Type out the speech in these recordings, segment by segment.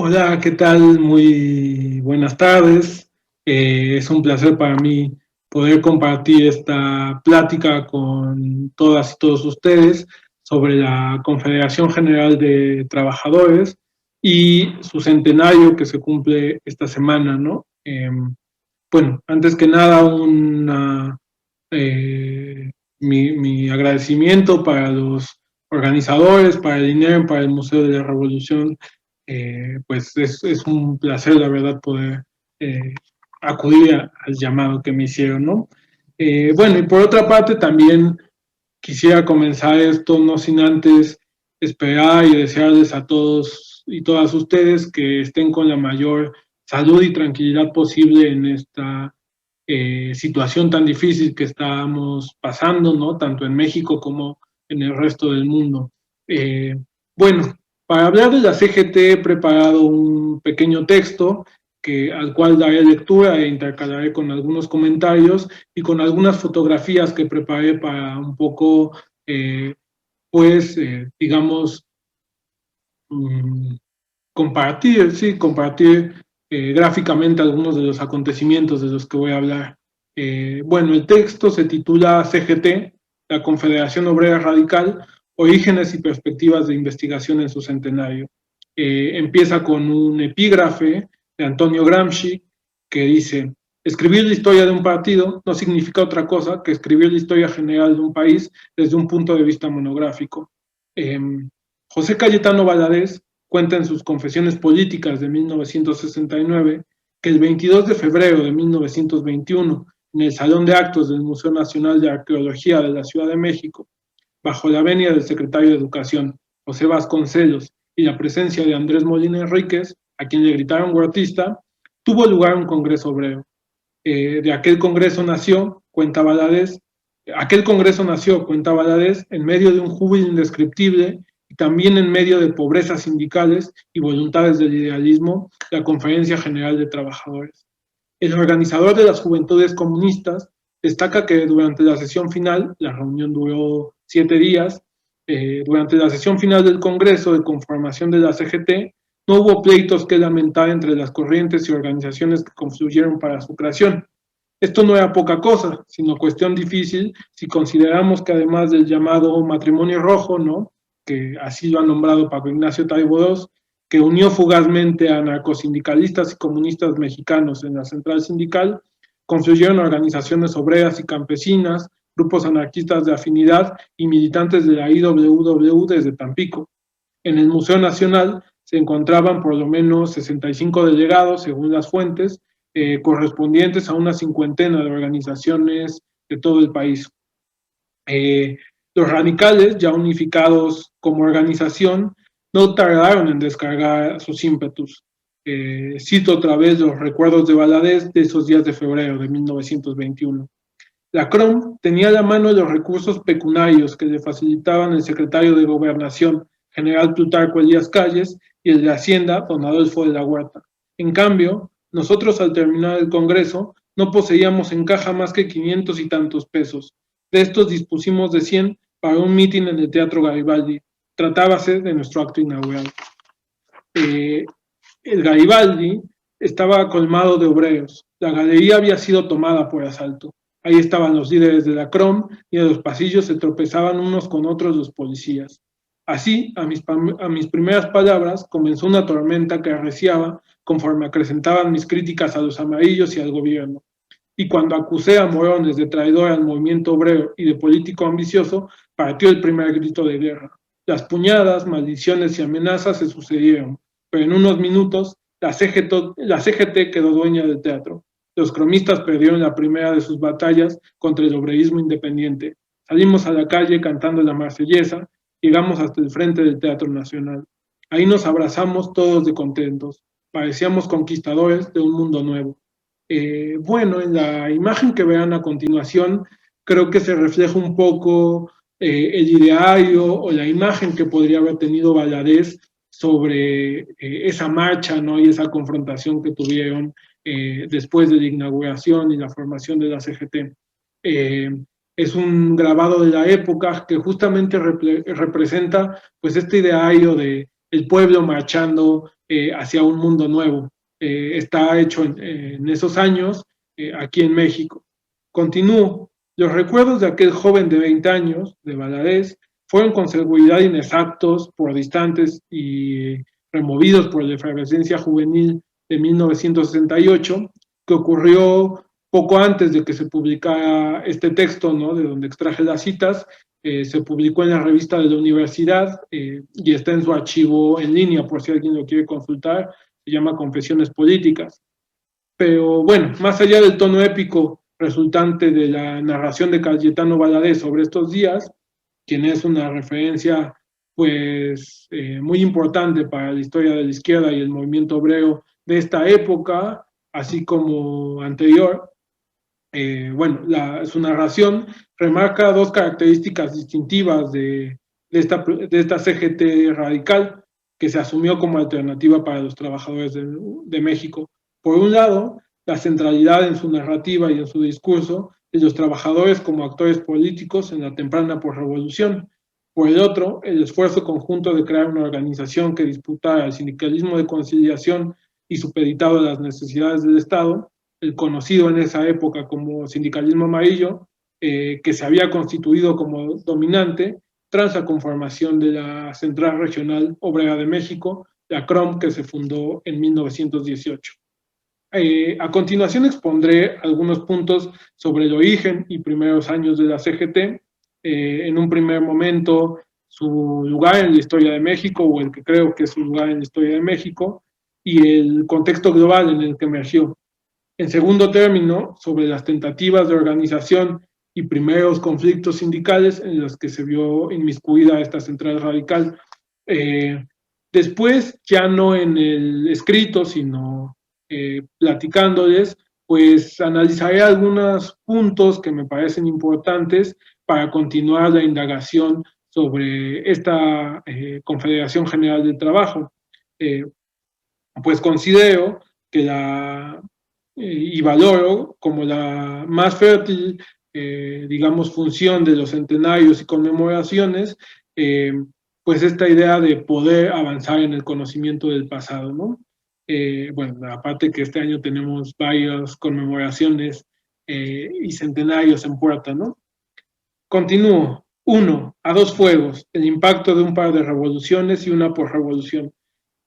Hola, ¿qué tal? Muy buenas tardes. Es un placer para mí poder compartir esta plática con todas y todos ustedes sobre la Confederación General de Trabajadores y su centenario que se cumple esta semana, ¿no? Bueno, antes que nada, mi agradecimiento para los organizadores, para el INEM, para el Museo de la Revolución. Pues es un placer, la verdad, poder eh, acudir al llamado que me hicieron, ¿no? Bueno, y por otra parte, también quisiera comenzar esto no sin antes esperar y desearles a todos y todas ustedes que estén con la mayor salud y tranquilidad posible en esta situación tan difícil que estamos pasando, ¿no? Tanto en México como en el resto del mundo. Eh, bueno, para hablar de la CGT he preparado un pequeño texto al cual daré lectura e intercalaré con algunos comentarios y con algunas fotografías que preparé para un poco, digamos, um, compartir, sí, compartir gráficamente algunos de los acontecimientos de los que voy a hablar. Bueno, el texto se titula CGT, la Confederación Obrera Radical, Orígenes y Perspectivas de Investigación en su Centenario. Empieza con un epígrafe de Antonio Gramsci que dice: escribir la historia de un partido no significa otra cosa que escribir la historia general de un país desde un punto de vista monográfico. Eh, José Cayetano Valadez cuenta en sus Confesiones Políticas de 1969 que el 22 de febrero de 1921, en el Salón de Actos del Museo Nacional de Arqueología de la Ciudad de México, bajo la venia del secretario de Educación, José Vasconcelos, y la presencia de Andrés Molina Enríquez, a quien le gritaron huertista, tuvo lugar un congreso obrero. De aquel congreso nació, cuenta Valadez, en medio de un júbilo indescriptible y también en medio de pobrezas sindicales y voluntades del idealismo, la Conferencia General de Trabajadores. El organizador de las Juventudes Comunistas destaca que durante la sesión final, la reunión duró 7 días, durante la sesión final del Congreso de conformación de la CGT, no hubo pleitos que lamentar entre las corrientes y organizaciones que confluyeron para su creación. Esto no era poca cosa, sino cuestión difícil si consideramos que además del llamado matrimonio rojo, ¿no?, que así lo ha nombrado Paco Ignacio Taibo II, que unió fugazmente a narcosindicalistas y comunistas mexicanos en la central sindical, confluyeron organizaciones obreras y campesinas, grupos anarquistas de afinidad y militantes de la IWW desde Tampico. En el Museo Nacional se encontraban por lo menos 65 delegados, según las fuentes, correspondientes a una cincuentena de organizaciones de todo el país. Los radicales, ya unificados como organización, no tardaron en descargar sus ímpetus. Cito otra vez los recuerdos de Valadez de esos días de febrero de 1921. La CROM tenía a la mano los recursos pecuniarios que le facilitaban el secretario de Gobernación, general Plutarco Elías Calles, y el de Hacienda, don Adolfo de la Huerta. En cambio, nosotros al terminar el Congreso no poseíamos en caja más que 500 y tantos pesos. De estos dispusimos de 100 para un mitin en el Teatro Garibaldi. Tratábase de nuestro acto inaugural. El Garibaldi estaba colmado de obreros. La galería había sido tomada por asalto. Ahí estaban los líderes de la CROM y en los pasillos se tropezaban unos con otros los policías. Así, a mis primeras palabras, comenzó una tormenta que arreciaba conforme acrecentaban mis críticas a los amarillos y al gobierno. Y cuando acusé a Morones de traidor al movimiento obrero y de político ambicioso, partió el primer grito de guerra. Las puñadas, maldiciones y amenazas se sucedieron, pero en unos minutos la CGT quedó dueña del teatro. Los cromistas perdieron la primera de sus batallas contra el obrerismo independiente. Salimos a la calle cantando la Marsellesa, llegamos hasta el frente del Teatro Nacional. Ahí nos abrazamos todos de contentos. Parecíamos conquistadores de un mundo nuevo. Bueno, en la imagen que verán a continuación, creo que se refleja un poco el ideario o la imagen que podría haber tenido Valadez sobre esa marcha, ¿no?, y esa confrontación que tuvieron después de la inauguración y la formación de la CGT. Es un grabado de la época que justamente representa pues este ideario de el pueblo marchando hacia un mundo nuevo. Está hecho en esos años aquí en México. Continúo. Los recuerdos de aquel joven de 20 años, de Valadez, fueron con seguridad inexactos, por distantes y removidos por la efervescencia juvenil de 1968, que ocurrió poco antes de que se publicara este texto, ¿no?, de donde extraje las citas. Se publicó en la revista de la universidad y está en su archivo en línea, por si alguien lo quiere consultar. Se llama Confesiones Políticas. Pero bueno, más allá del tono épico resultante de la narración de Cayetano Valadez sobre estos días, quien es una referencia pues muy importante para la historia de la izquierda y el movimiento obrero de esta época, así como anterior. Bueno, su narración remarca dos características distintivas de esta CGT radical que se asumió como alternativa para los trabajadores de México. Por un lado, la centralidad en su narrativa y en su discurso de los trabajadores como actores políticos en la temprana posrevolución. Por el otro, el esfuerzo conjunto de crear una organización que disputara el sindicalismo de conciliación y supeditado a las necesidades del Estado, el conocido en esa época como sindicalismo amarillo, que se había constituido como dominante tras la conformación de la Central Regional Obrera de México, la CROM, que se fundó en 1918. A continuación expondré algunos puntos sobre el origen y primeros años de la CGT, en un primer momento su lugar en la historia de México, o el que creo que es su lugar en la historia de México, y el contexto global en el que emergió. En segundo término, sobre las tentativas de organización y primeros conflictos sindicales en los que se vio inmiscuida esta central radical. Después, ya no en el escrito, sino platicándoles, pues analizaré algunos puntos que me parecen importantes para continuar la indagación sobre esta Confederación General del Trabajo. Pues considero que y valoro como la más fértil, digamos, función de los centenarios y conmemoraciones, pues esta idea de poder avanzar en el conocimiento del pasado, ¿no? Bueno, aparte que este año tenemos varias conmemoraciones y centenarios en puerta, ¿no? Continúo. 1. A dos fuegos, el impacto de un par de revoluciones y una posrevolución.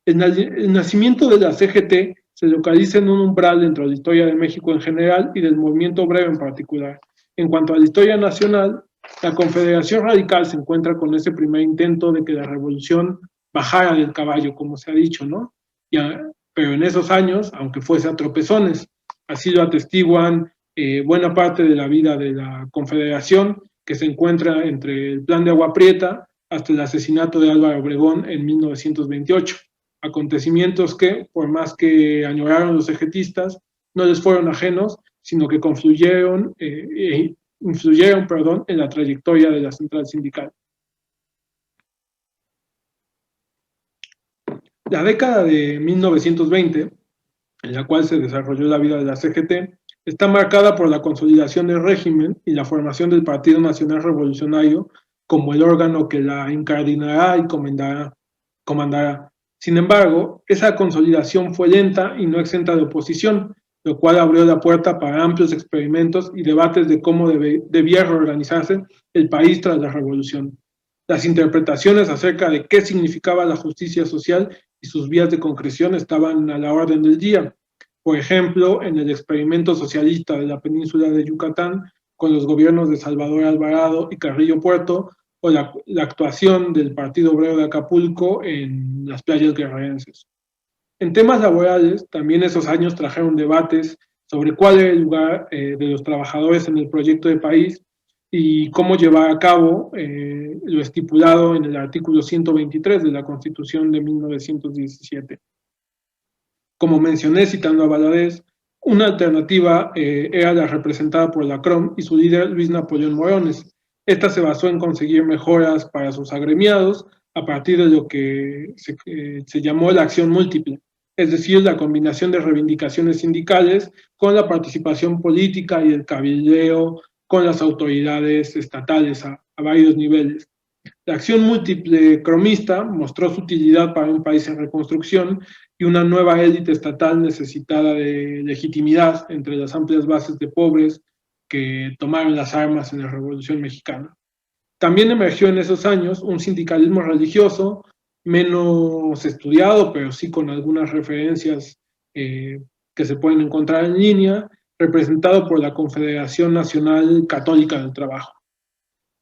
El nacimiento de la CGT se localiza en un umbral dentro de la historia de México en general y del movimiento obrero en particular. En cuanto a la historia nacional, la Confederación Radical se encuentra con ese primer intento de que la revolución bajara del caballo, como se ha dicho, ¿no? Pero en esos años, aunque fuese a tropezones, así lo atestiguan buena parte de la vida de la Confederación, que se encuentra entre el Plan de Agua Prieta hasta el asesinato de Álvaro Obregón en 1928. Acontecimientos que, por más que añoraron los ejetistas, no les fueron ajenos, sino que influyeron en la trayectoria de la central sindical. La década de 1920, en la cual se desarrolló la vida de la CGT, está marcada por la consolidación del régimen y la formación del Partido Nacional Revolucionario como el órgano que la incardinará y comandará. Sin embargo, esa consolidación fue lenta y no exenta de oposición, lo cual abrió la puerta para amplios experimentos y debates de cómo debía reorganizarse el país tras la revolución. Las interpretaciones acerca de qué significaba la justicia social y sus vías de concreción estaban a la orden del día. Por ejemplo, en el experimento socialista de la península de Yucatán, con los gobiernos de Salvador Alvarado y Carrillo Puerto, o la actuación del Partido Obrero de Acapulco en las playas guerrerenses. En temas laborales, también esos años trajeron debates sobre cuál era el lugar de los trabajadores en el proyecto de país y cómo llevar a cabo lo estipulado en el artículo 123 de la Constitución de 1917. Como mencioné citando a Valadez, una alternativa era la representada por la CROM y su líder Luis Napoleón Morones. Esta se basó en conseguir mejoras para sus agremiados a partir de lo que se llamó la acción múltiple, es decir, la combinación de reivindicaciones sindicales con la participación política y el cabildeo con las autoridades estatales a varios niveles. La acción múltiple cromista mostró su utilidad para un país en reconstrucción y una nueva élite estatal necesitada de legitimidad entre las amplias bases de pobres que tomaron las armas en la Revolución Mexicana. También emergió en esos años un sindicalismo religioso menos estudiado, pero sí con algunas referencias que se pueden encontrar en línea, representado por la Confederación Nacional Católica del Trabajo.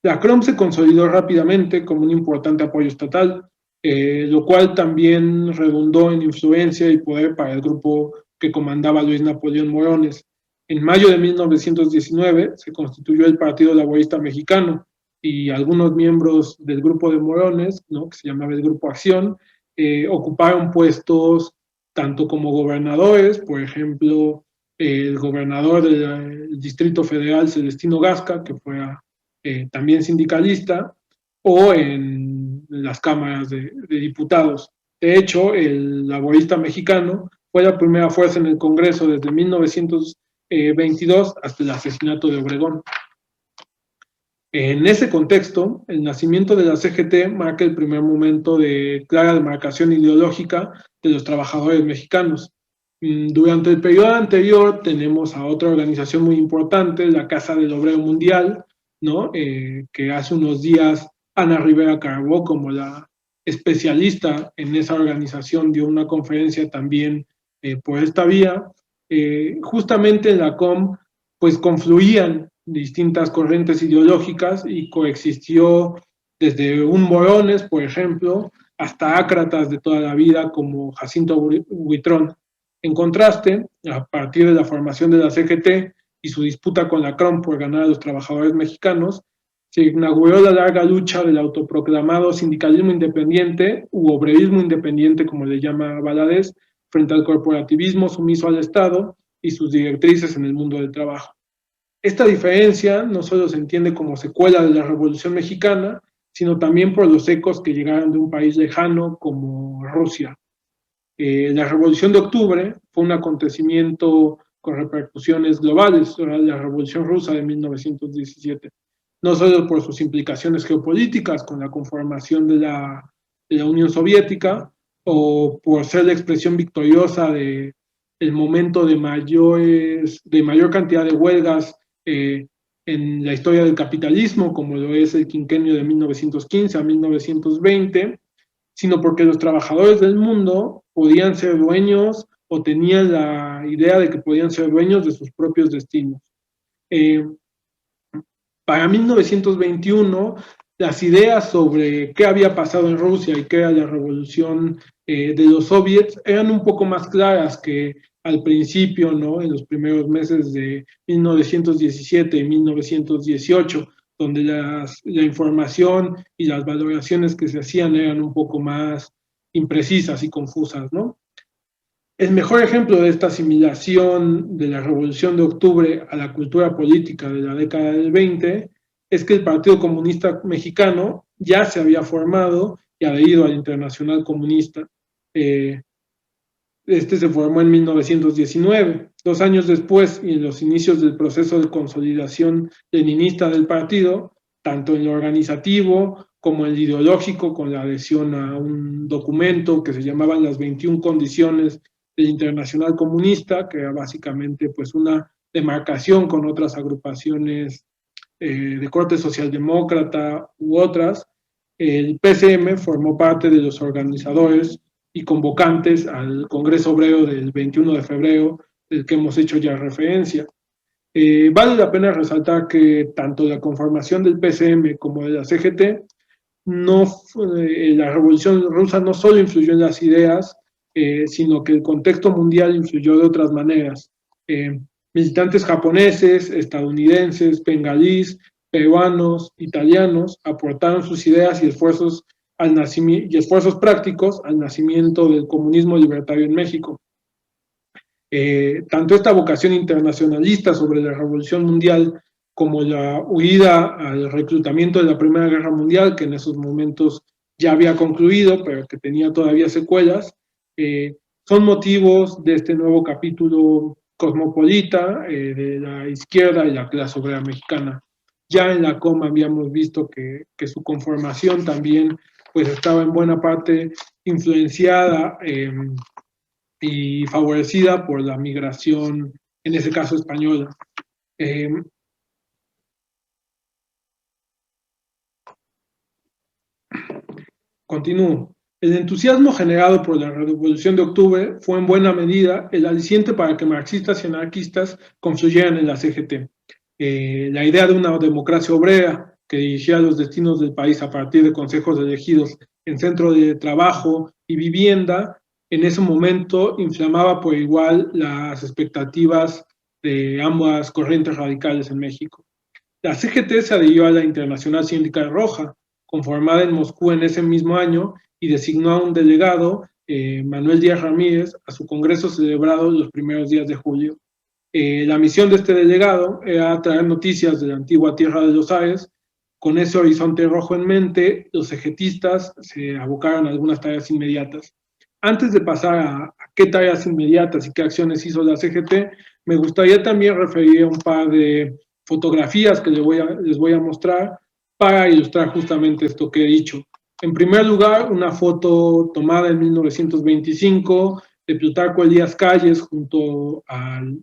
La CROM se consolidó rápidamente como un importante apoyo estatal, lo cual también redundó en influencia y poder para el grupo que comandaba Luis Napoleón Morones. En mayo de 1919 se constituyó el Partido Laborista Mexicano y algunos miembros del grupo de Morones, ¿no?, que se llamaba el Grupo Acción, ocuparon puestos tanto como gobernadores, por ejemplo, el gobernador del Distrito Federal, Celestino Gasca, que fue también sindicalista, o en las cámaras de diputados. De hecho, el laborista mexicano fue la primera fuerza en el Congreso desde 1922 hasta el asesinato de Obregón. En ese contexto, el nacimiento de la CGT marca el primer momento de clara demarcación ideológica de los trabajadores mexicanos. Durante el periodo anterior tenemos a otra organización muy importante, la Casa del Obrero Mundial, ¿no? Que hace unos días Ana Rivera Carbó, como la especialista en esa organización, dio una conferencia también por esta vía. Justamente en la COM pues confluían distintas corrientes ideológicas y coexistió desde un Morones, por ejemplo, hasta ácratas de toda la vida como Jacinto Huitrón. En contraste, a partir de la formación de la CGT y su disputa con la CROM por ganar a los trabajadores mexicanos, se inauguró la larga lucha del autoproclamado sindicalismo independiente u obrerismo independiente, como le llama Valadez, frente al corporativismo sumiso al Estado y sus directrices en el mundo del trabajo. Esta diferencia no solo se entiende como secuela de la Revolución Mexicana, sino también por los ecos que llegaron de un país lejano como Rusia. La Revolución de Octubre fue un acontecimiento con repercusiones globales sobre la Revolución Rusa de 1917, no solo por sus implicaciones geopolíticas con la conformación de la Unión Soviética o por ser la expresión victoriosa de el momento de mayor cantidad de huelgas en la historia del capitalismo, como lo es el quinquenio de 1915 a 1920, sino porque los trabajadores del mundo podían ser dueños o tenían la idea de que podían ser dueños de sus propios destinos. Para 1921, las ideas sobre qué había pasado en Rusia y qué era la revolución de los soviets eran un poco más claras que al principio, ¿no?, en los primeros meses de 1917 y 1918, donde la información y las valoraciones que se hacían eran un poco más imprecisas y confusas, ¿no? El mejor ejemplo de esta asimilación de la Revolución de Octubre a la cultura política de la década del 20 es que el Partido Comunista Mexicano ya se había formado y adherido al Internacional Comunista. Este se formó en 1919. 2 años después, y en los inicios del proceso de consolidación leninista del partido, tanto en lo organizativo como en lo ideológico, con la adhesión a un documento que se llamaban las 21 condiciones del Internacional Comunista, que era básicamente pues una demarcación con otras agrupaciones de corte socialdemócrata u otras. El PCM formó parte de los organizadores y convocantes al Congreso Obrero del 21 de febrero, del que hemos hecho ya referencia. Vale la pena resaltar que tanto la conformación del PCM como de la CGT, la Revolución Rusa no solo influyó en las ideas, sino que el contexto mundial influyó de otras maneras. Militantes japoneses, estadounidenses, bengalíes, peruanos, italianos aportaron sus ideas y esfuerzos prácticos al nacimiento del comunismo libertario en México. Tanto esta vocación internacionalista sobre la Revolución Mundial como la huida al reclutamiento de la Primera Guerra Mundial, que en esos momentos ya había concluido, pero que tenía todavía secuelas, son motivos de este nuevo capítulo cosmopolita de la izquierda y la clase obrera mexicana. Ya en la COM habíamos visto que su conformación también pues estaba en buena parte influenciada y favorecida por la migración, en ese caso española. Continúo. El entusiasmo generado por la Revolución de Octubre fue en buena medida el aliciente para que marxistas y anarquistas confluyeran en la CGT. La idea de una democracia obrera que dirigía los destinos del país a partir de consejos elegidos en centro de trabajo y vivienda, en ese momento inflamaba por igual las expectativas de ambas corrientes radicales en México. La CGT se adhirió a la Internacional Sindical Roja, conformada en Moscú en ese mismo año, y designó a un delegado, Manuel Díaz Ramírez, a su congreso celebrado los primeros días de julio. La misión de este delegado era traer noticias de la antigua tierra de los Ares. Con ese horizonte rojo en mente, los CGTistas se abocaron a algunas tareas inmediatas. Antes de pasar a qué tareas inmediatas y qué acciones hizo la CGT, me gustaría también referir a un par de fotografías que les voy a mostrar para ilustrar justamente esto que he dicho. En primer lugar, una foto tomada en 1925 de Plutarco Elías Calles junto al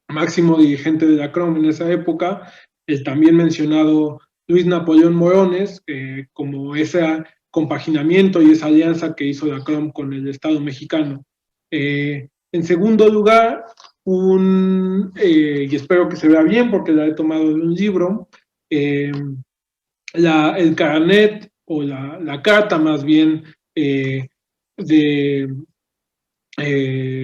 máximo dirigente de la CROM en esa época, el también mencionado Luis Napoleón Morones, como ese compaginamiento y esa alianza que hizo la CROM con el Estado mexicano. En segundo lugar, y espero que se vea bien porque la he tomado de un libro, el carnet o la carta más bien de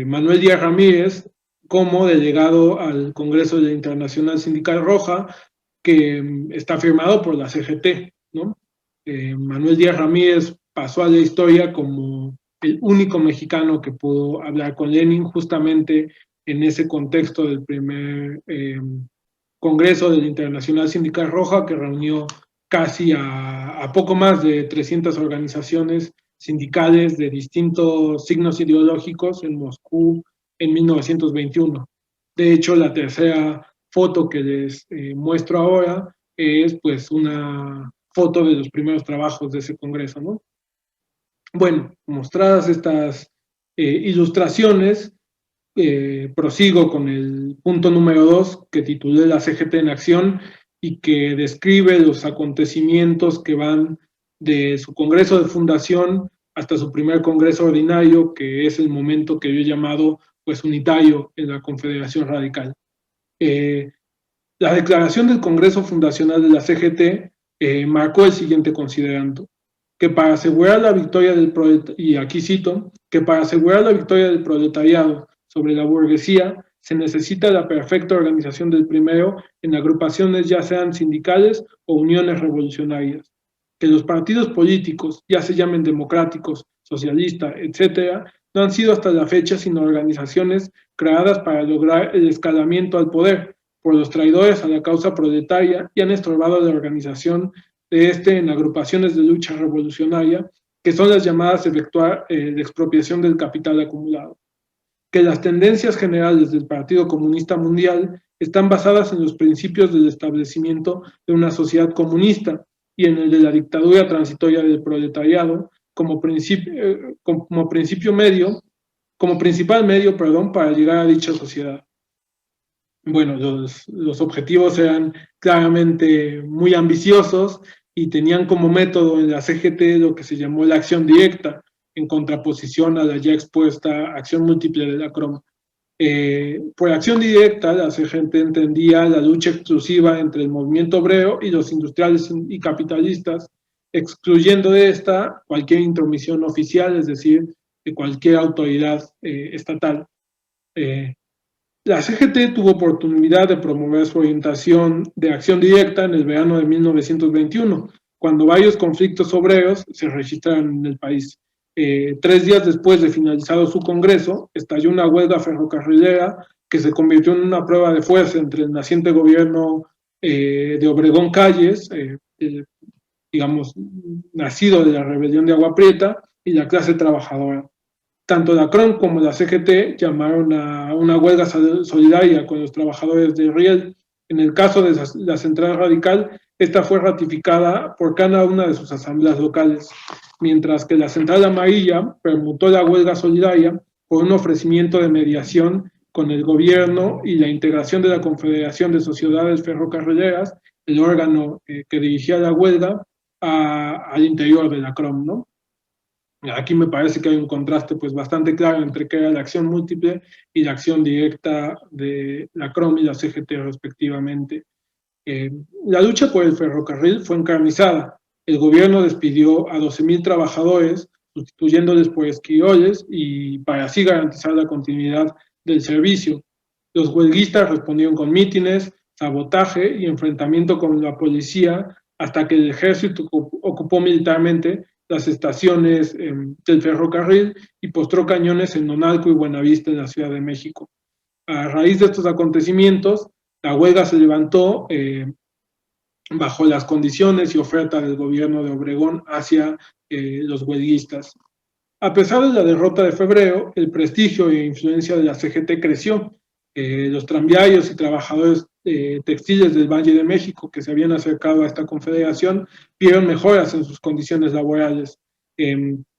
Manuel Díaz Ramírez como delegado al Congreso de la Internacional Sindical Roja, que está firmado por la CGT, ¿no? Manuel Díaz Ramírez pasó a la historia como el único mexicano que pudo hablar con Lenin justamente en ese contexto del primer Congreso de la Internacional Sindical Roja, que reunió casi a poco más de 300 organizaciones sindicales de distintos signos ideológicos en Moscú en 1921. De hecho, la tercera foto que les muestro ahora es pues una foto de los primeros trabajos de ese congreso, ¿no? Bueno, mostradas estas ilustraciones, prosigo con el punto número 2 que titulé La CGT en acción y que describe los acontecimientos que van de su congreso de fundación hasta su primer congreso ordinario, que es el momento que yo he llamado pues unitario en la Confederación Radical. La declaración del Congreso Fundacional de la CGT marcó el siguiente considerando, que para asegurar la victoria del proletariado, y aquí cito, que para asegurar la victoria del proletariado sobre la burguesía se necesita la perfecta organización del primero en agrupaciones ya sean sindicales o uniones revolucionarias, que los partidos políticos, ya se llamen democráticos, socialistas, etcétera, no han sido hasta la fecha sino organizaciones creadas para lograr el escalamiento al poder por los traidores a la causa proletaria y han estorbado la organización de en agrupaciones de lucha revolucionaria, que son las llamadas a efectuar la expropiación del capital acumulado. Que las tendencias generales del Partido Comunista Mundial están basadas en los principios del establecimiento de una sociedad comunista y en el de la dictadura transitoria del proletariado como principal medio, para llegar a dicha sociedad. Bueno, los objetivos eran claramente muy ambiciosos y tenían como método en la CGT lo que se llamó la acción directa, en contraposición a la ya expuesta acción múltiple de la CROM. Por acción directa, la CGT entendía la lucha exclusiva entre el movimiento obrero y los industriales y capitalistas, excluyendo de esta cualquier intromisión oficial, es decir, de cualquier autoridad estatal. La CGT tuvo oportunidad de promover su orientación de acción directa en el verano de 1921, cuando varios conflictos obreros se registraron en el país. 3 días después de finalizado su congreso, estalló una huelga ferrocarrilera que se convirtió en una prueba de fuerza entre el naciente gobierno de Obregón Calles, digamos, nacido de la rebelión de Agua Prieta, y la clase trabajadora. Tanto la CROM como la CGT llamaron a una huelga solidaria con los trabajadores de Riel En el caso de la Central Radical, esta fue ratificada por cada una de sus asambleas locales, mientras que la Central Amarilla permutó la huelga solidaria por un ofrecimiento de mediación con el gobierno y la integración de la Confederación de Sociedades Ferrocarrileras, el órgano que dirigía la huelga, al interior de la CROM, ¿no? Aquí me parece que hay un contraste pues bastante claro entre que era la acción múltiple y la acción directa de la CROM y la CGT respectivamente. La lucha por el ferrocarril fue encarnizada. El gobierno despidió a 12,000 trabajadores, sustituyéndoles por esquiroles y para así garantizar la continuidad del servicio. Los huelguistas respondieron con mítines, sabotaje y enfrentamiento con la policía hasta que el ejército ocupó militarmente las estaciones del ferrocarril y postró cañones en Nonalco y Buenavista en la Ciudad de México. A raíz de estos acontecimientos, la huelga se levantó bajo las condiciones y oferta del gobierno de Obregón hacia los huelguistas. A pesar de la derrota de febrero, el prestigio e influencia de la CGT creció. Los tranviarios y trabajadores textiles del Valle de México que se habían acercado a esta confederación vieron mejoras en sus condiciones laborales.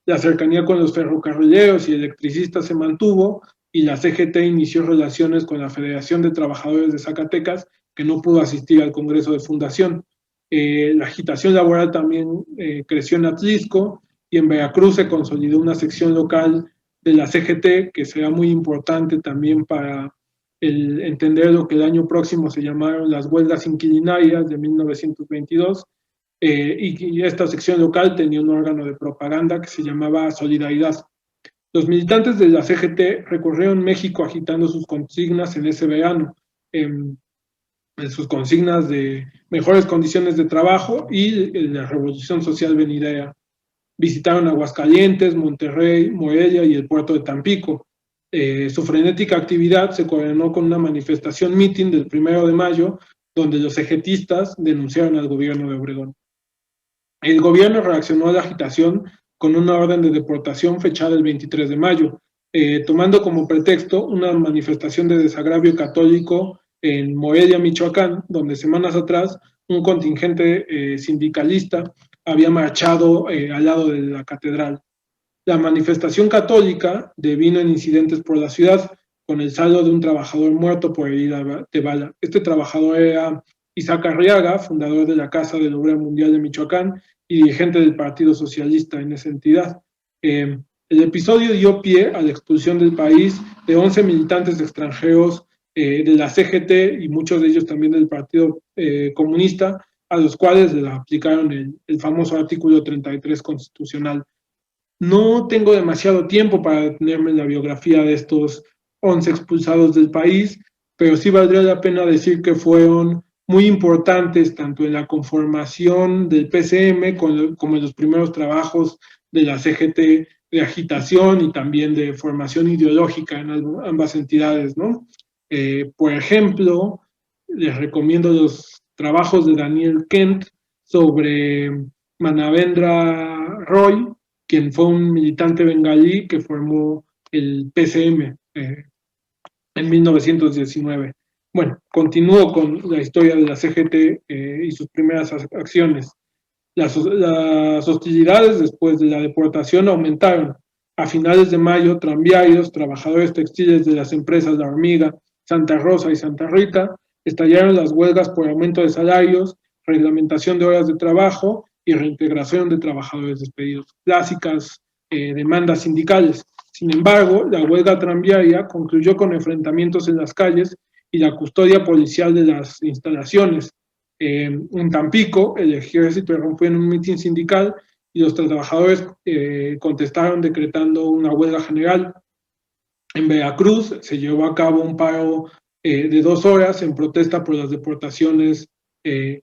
La cercanía con los ferrocarrileros y electricistas se mantuvo y la CGT inició relaciones con la Federación de Trabajadores de Zacatecas, que no pudo asistir al Congreso de Fundación. La agitación laboral también creció en Atlisco y en Veracruz se consolidó una sección local de la CGT que será muy importante también para entender lo que el año próximo se llamaron las huelgas inquilinarias de 1922, y esta sección local tenía un órgano de propaganda que se llamaba Solidaridad. Los militantes de la CGT recorrieron México agitando sus consignas en ese verano, en sus consignas de mejores condiciones de trabajo y la revolución social venidera. Visitaron Aguascalientes, Monterrey, Morelia y el puerto de Tampico. Su frenética actividad se coordinó con una manifestación meeting del 1 de mayo, donde los cegetistas denunciaron al gobierno de Obregón. El gobierno reaccionó a la agitación con una orden de deportación fechada el 23 de mayo, tomando como pretexto una manifestación de desagravio católico en Morelia, Michoacán, donde semanas atrás un contingente sindicalista había marchado al lado de la catedral. La manifestación católica devino en incidentes por la ciudad, con el saldo de un trabajador muerto por herida de bala. Este trabajador era Isaac Arriaga, fundador de la Casa del Obrero Mundial de Michoacán y dirigente del Partido Socialista en esa entidad. El episodio dio pie a la expulsión del país de 11 militantes extranjeros de la CGT y muchos de ellos también del Partido Comunista, a los cuales le aplicaron el famoso artículo 33 constitucional. No tengo demasiado tiempo para detenerme en la biografía de estos 11 expulsados del país, pero sí valdría la pena decir que fueron muy importantes tanto en la conformación del PCM como en los primeros trabajos de la CGT de agitación y también de formación ideológica en ambas entidades, ¿no? Por ejemplo, les recomiendo los trabajos de Daniel Kent sobre Manavendra Roy, quien fue un militante bengalí que formó el PCM en 1919. Bueno, continúo con la historia de la CGT y sus primeras acciones. Las hostilidades después de la deportación aumentaron. A finales de mayo, tranviarios, trabajadores textiles de las empresas La Hormiga, Santa Rosa y Santa Rita estallaron las huelgas por aumento de salarios, reglamentación de horas de trabajo y reintegración de trabajadores despedidos. Clásicas demandas sindicales. Sin embargo, la huelga tranviaria concluyó con enfrentamientos en las calles y la custodia policial de las instalaciones. En Tampico, el ejército irrumpió en un mitin sindical y los trabajadores contestaron decretando una huelga general. En Veracruz se llevó a cabo un paro de 2 horas en protesta por las deportaciones de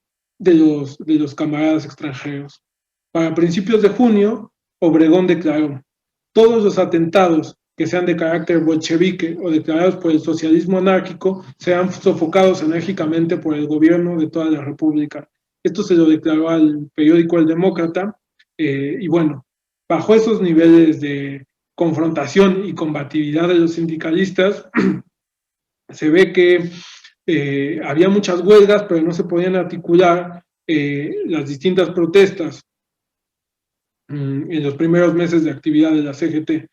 los camaradas extranjeros. Para principios de junio, Obregón declaró: todos los atentados que sean de carácter bolchevique o declarados por el socialismo anárquico serán sofocados enérgicamente por el gobierno de toda la República. Esto se lo declaró al periódico El Demócrata, y bueno, bajo esos niveles de confrontación y combatividad de los sindicalistas, se ve que había muchas huelgas, pero no se podían articular las distintas protestas en los primeros meses de actividad de la CGT.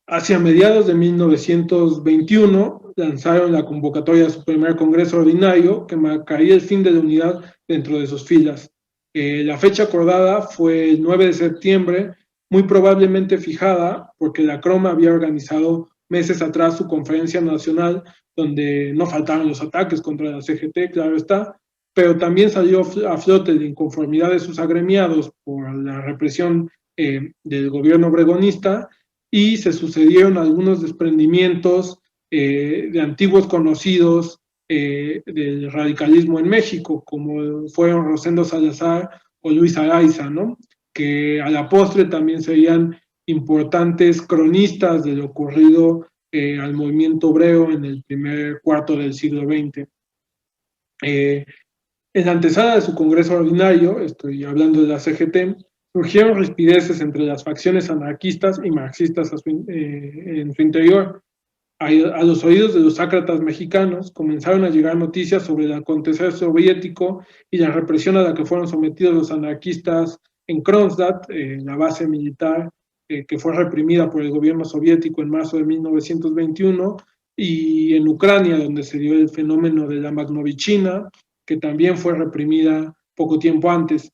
Hacia mediados de 1921 lanzaron la convocatoria a su primer congreso ordinario, que marcaría el fin de la unidad dentro de sus filas. La fecha acordada fue el 9 de septiembre, muy probablemente fijada porque la Croma había organizado meses atrás su conferencia nacional, donde no faltaron los ataques contra la CGT, claro está, pero también salió a flote la inconformidad de sus agremiados por la represión del gobierno obregonista, y se sucedieron algunos desprendimientos de antiguos conocidos del radicalismo en México, como fueron Rosendo Salazar o Luis Araiza, ¿no? Que a la postre también serían importantes cronistas de lo ocurrido al movimiento obrero en el primer cuarto del siglo XX. En la antesala de su congreso ordinario, estoy hablando de la CGT, surgieron rispideces entre las facciones anarquistas y marxistas en su interior. A los oídos de los ácratas mexicanos comenzaron a llegar noticias sobre el acontecer soviético y la represión a la que fueron sometidos los anarquistas en Kronstadt, la base militar que fue reprimida por el gobierno soviético en marzo de 1921, y en Ucrania, donde se dio el fenómeno de la Magnovichina, que también fue reprimida poco tiempo antes.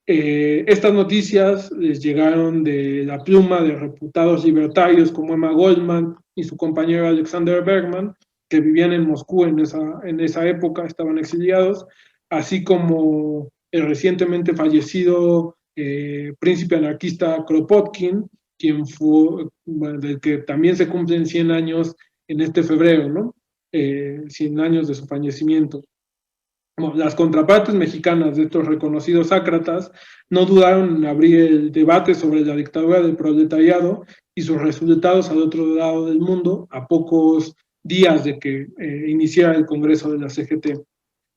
Estas noticias les llegaron de la pluma de reputados libertarios como Emma Goldman y su compañero Alexander Bergman, que vivían en Moscú en esa época, estaban exiliados, así como el recientemente fallecido príncipe anarquista Kropotkin, quien fue, bueno, del que también se cumplen 100 años en este febrero, ¿no? 100 años de su fallecimiento. Bueno, las contrapartes mexicanas de estos reconocidos ácratas no dudaron en abrir el debate sobre la dictadura del proletariado y sus resultados al otro lado del mundo a pocos días de que iniciara el Congreso de la CGT.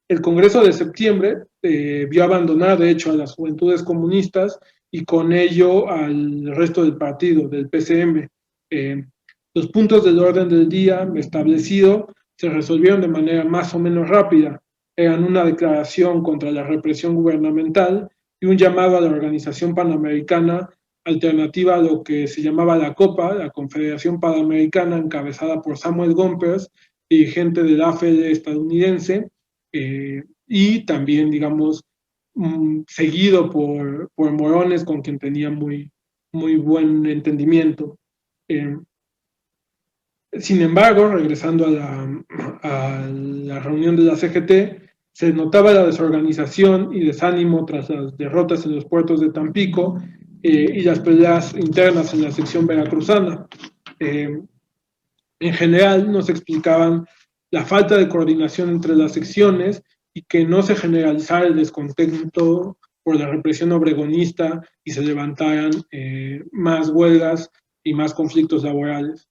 El Congreso de septiembre vio abandonar, de hecho, a las juventudes comunistas y con ello al resto del partido, del PCM. Los puntos del orden del día establecido se resolvieron de manera más o menos rápida. Eran una declaración contra la represión gubernamental y un llamado a la Organización Panamericana, alternativa a lo que se llamaba la COPA, la Confederación Panamericana, encabezada por Samuel Gompers, dirigente del AFL estadounidense, y también, digamos, seguido por Morones, con quien tenía muy buen entendimiento. Sin embargo, regresando a la reunión de la CGT, se notaba la desorganización y desánimo tras las derrotas en los puertos de Tampico y las peleas internas en la sección veracruzana. En general, nos explicaban la falta de coordinación entre las secciones y que no se generalizara el descontento por la represión obregonista y se levantaran más huelgas y más conflictos laborales.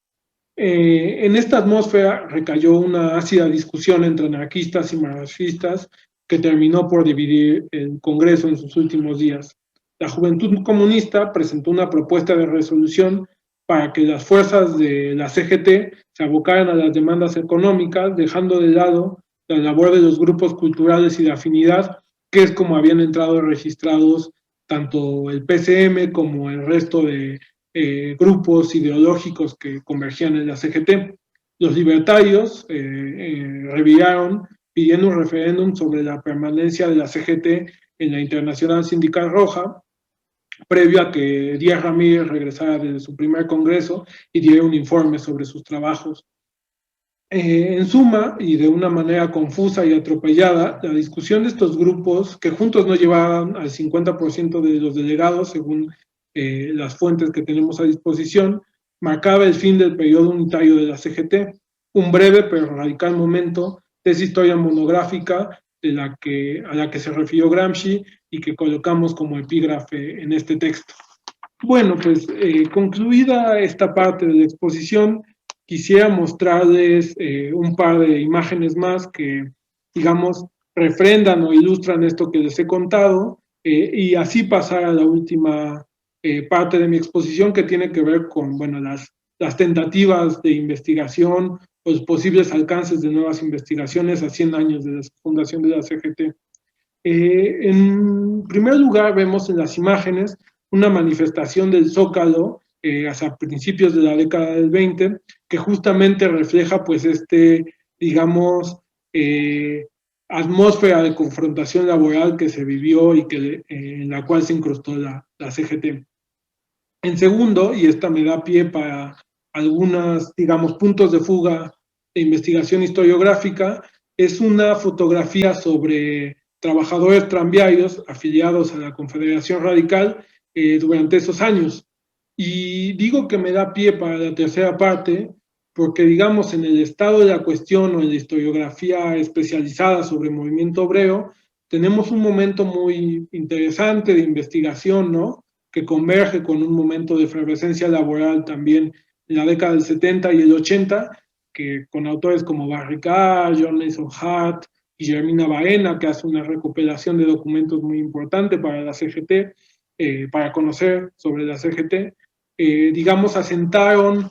En esta atmósfera recayó una ácida discusión entre anarquistas y marxistas que terminó por dividir el Congreso en sus últimos días. La Juventud Comunista presentó una propuesta de resolución para que las fuerzas de la CGT se abocaran a las demandas económicas, dejando de lado la labor de los grupos culturales y de afinidad, que es como habían entrado registrados tanto el PCM como el resto de grupos ideológicos que convergían en la CGT. Los libertarios reviraron pidiendo un referéndum sobre la permanencia de la CGT en la Internacional Sindical Roja, previo a que Díaz Ramírez regresara de su primer congreso y diera un informe sobre sus trabajos. En suma, y de una manera confusa y atropellada, la discusión de estos grupos, que juntos no llevaban al 50% de los delegados, según las fuentes que tenemos a disposición, marcaba el fin del periodo unitario de la CGT, un breve pero radical momento de esa historia monográfica a la que se refirió Gramsci y que colocamos como epígrafe en este texto. Bueno, pues concluida esta parte de la exposición, quisiera mostrarles un par de imágenes más que, digamos, refrendan o ilustran esto que les he contado, y así pasar a la última parte de mi exposición, que tiene que ver con, bueno, las tentativas de investigación los posibles alcances de nuevas investigaciones a 100 años de la fundación de la CGT. En primer lugar, vemos en las imágenes una manifestación del Zócalo hasta principios de la década del 20, que justamente refleja pues digamos, atmósfera de confrontación laboral que se vivió y en la cual se incrustó la CGT. En segundo, y esta me da pie para algunos, digamos, puntos de fuga de investigación historiográfica, es una fotografía sobre trabajadores tranviarios afiliados a la Confederación Radical durante esos años. Y digo que me da pie para la tercera parte, porque digamos en el estado de la cuestión o en la historiografía especializada sobre el movimiento obrero, tenemos un momento muy interesante de investigación, ¿no? Que converge con un momento de efervescencia laboral también en la década del 70 y el 80, que con autores como Barricard, John Mason Hart y Germina Baena, que hace una recopilación de documentos muy importante para la CGT, para conocer sobre la CGT, digamos, asentaron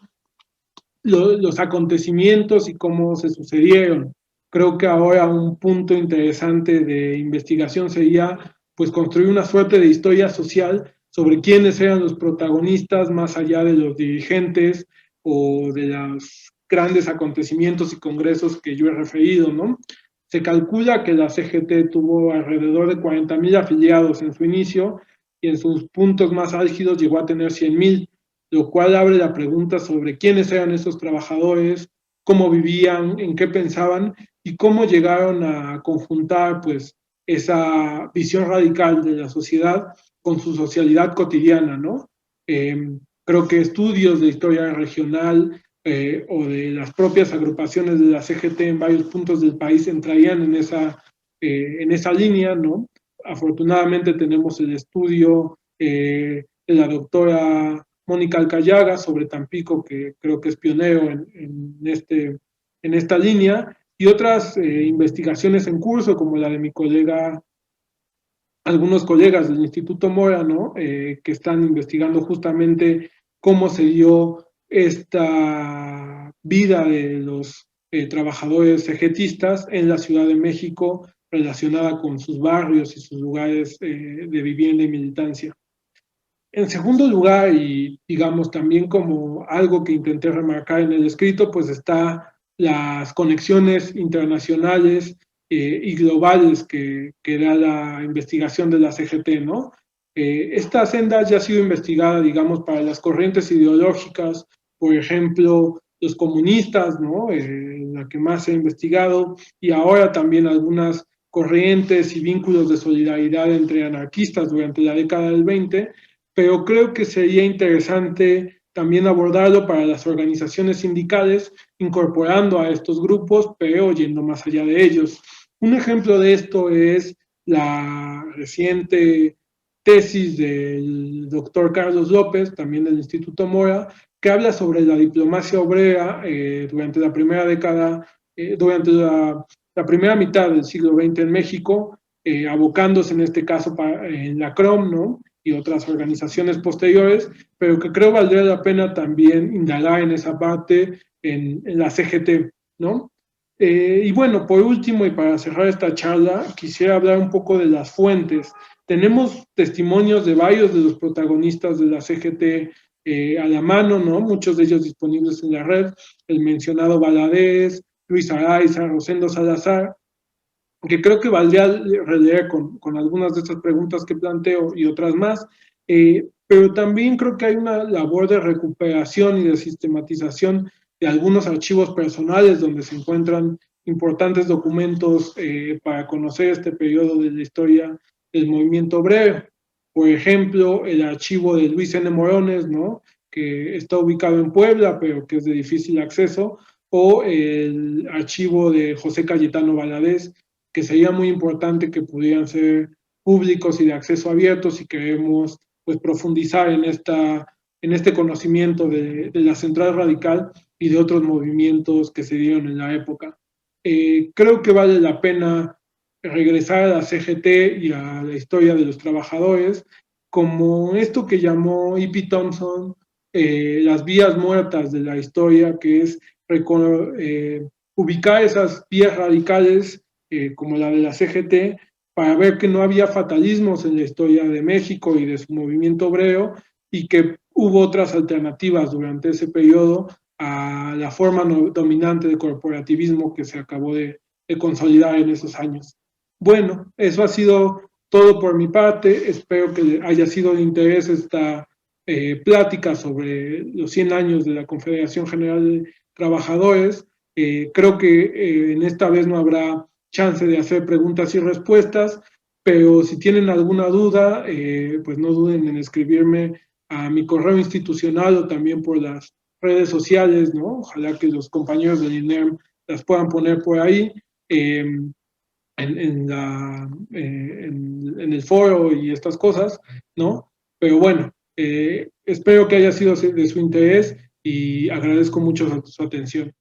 los acontecimientos y cómo se sucedieron. Creo que ahora un punto interesante de investigación sería pues construir una suerte de historia social sobre quiénes eran los protagonistas más allá de los dirigentes o de los grandes acontecimientos y congresos que yo he referido, ¿no? Se calcula que la CGT tuvo alrededor de 40,000 afiliados en su inicio y en sus puntos más álgidos llegó a tener 100,000, lo cual abre la pregunta sobre quiénes eran esos trabajadores, cómo vivían, en qué pensaban y cómo llegaron a conjuntar pues esa visión radical de la sociedad con su socialidad cotidiana, ¿no? Creo que estudios de historia regional o de las propias agrupaciones de la CGT en varios puntos del país entrarían en esa línea, ¿no? Afortunadamente tenemos el estudio de la doctora Mónica Alcayaga sobre Tampico, que creo que es pionero en esta línea, y otras investigaciones en curso, como la de mi colega, algunos colegas del Instituto Mora, ¿no? Que están investigando justamente cómo se dio esta vida de los trabajadores cegetistas en la Ciudad de México relacionada con sus barrios y sus lugares de vivienda y militancia. En segundo lugar, y digamos también como algo que intenté remarcar en el escrito, pues está las conexiones internacionales y globales que da la investigación de la CGT, ¿no? Esta senda ya ha sido investigada, digamos, para las corrientes ideológicas, por ejemplo, los comunistas, ¿no? La que más se ha investigado, y ahora también algunas corrientes y vínculos de solidaridad entre anarquistas durante la década del 20, pero creo que sería interesante también abordarlo para las organizaciones sindicales, incorporando a estos grupos, pero yendo más allá de ellos. Un ejemplo de esto es la reciente tesis del doctor Carlos López, también del Instituto Mora, que habla sobre la diplomacia obrera durante la primera década, durante la primera mitad del siglo XX en México, abocándose en este caso en la CROM, ¿no? Y otras organizaciones posteriores, pero que creo valdría la pena también indagar en esa parte en la CGT, ¿no? Y bueno, por último, y para cerrar esta charla, quisiera hablar un poco de las fuentes. Tenemos testimonios de varios de los protagonistas de la CGT a la mano, ¿no? Muchos de ellos disponibles en la red, el mencionado Valadez, Luis Araiza, Rosendo Salazar, que creo que valdría releer con algunas de estas preguntas que planteo y otras más, pero también creo que hay una labor de recuperación y de sistematización de algunos archivos personales donde se encuentran importantes documentos para conocer este periodo de la historia del movimiento obrero. Por ejemplo, el archivo de Luis N. Morones, ¿no? Que está ubicado en Puebla, pero que es de difícil acceso, o el archivo de José Cayetano Valadez, que sería muy importante que pudieran ser públicos y de acceso abierto si queremos pues, profundizar en este conocimiento de la central radical y de otros movimientos que se dieron en la época. Creo que vale la pena regresar a la CGT y a la historia de los trabajadores como esto que llamó E.P. Thompson las vías muertas de la historia, que es ubicar esas vías radicales como la de la CGT para ver que no había fatalismos en la historia de México y de su movimiento obrero y que hubo otras alternativas durante ese periodo a la forma dominante de corporativismo que se acabó de consolidar en esos años. Bueno, eso ha sido todo por mi parte. Espero que haya sido de interés esta plática sobre los 100 años de la Confederación General de Trabajadores. Creo que en esta vez no habrá chance de hacer preguntas y respuestas, pero si tienen alguna duda, pues no duden en escribirme a mi correo institucional o también por las redes sociales, ¿no? Ojalá que los compañeros del INERM las puedan poner por ahí. En el foro y estas cosas, ¿no? Pero bueno, espero que haya sido de su interés y agradezco mucho su atención.